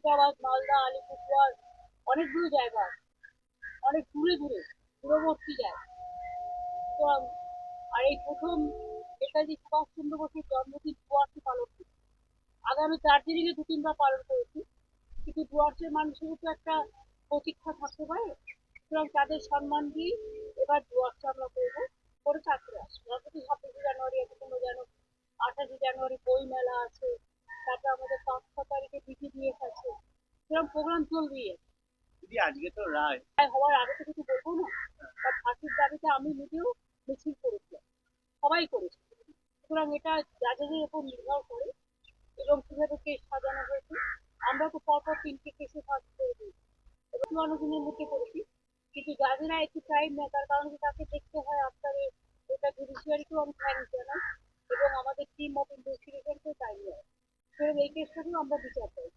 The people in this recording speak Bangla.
মুর্শিদাবাদ, মালদা, আলিপুরদুয়ার, অনেকগুলো জায়গা আছে, অনেক দূরে দূরে দূরবর্তী জায়গা। সুতরাং আর এই প্রথম নেতাজি সুভাষচন্দ্র বোসের জন্মদিন ডুয়ার্সে পালন করছি। আগামী দার্জিলিং-এ দু তিনবার পালন করেছি, কিন্তু ডুয়ার্সের মানুষেরও তো একটা প্রতীক্ষা থাকতে পারে। সুতরাং তাদের সম্মান দিয়ে এবার ডুয়ার্সে আমরা করবো, করে তারপরে আসবো। অন্তত 26শে জানুয়ারি আছে, কোনো যেন 28শে জানুয়ারি বই মেলা আছে, তারপরে আমাদের 5-6 তারিখে বিটিডিএস আছে, সেরকম প্রোগ্রাম চলবেই। দিদি আজকে তো রায় হওয়ার আগে তো কিছু বলবো না। তার ফাঁসির দাবিতে আমি নিজেও মিছিল করেছিলাম, সবাই করেছে। সুতরাং এটা জাজেদের উপর নির্ভর করে এবং কিভাবে কেস সাজানো হয়েছে। আমরা তো পরপর 3টে কেসে ফাঁসি করে দিয়েছি, এবং 54 দিনের মধ্যে করেছি। কিন্তু জাজেরা একটু টাইম নেয়, তার কারণ কি তাকে দেখতে হয় আফটারে। এটা জুডিশিয়ারিকেও আমি থ্যাংক জানাই, এবং আমাদের টিম অফ ইনভেস্টিগেশনকেও টাইম দেয়। সুতরাং এই কেসটাকেও আমরা বিচার চাই।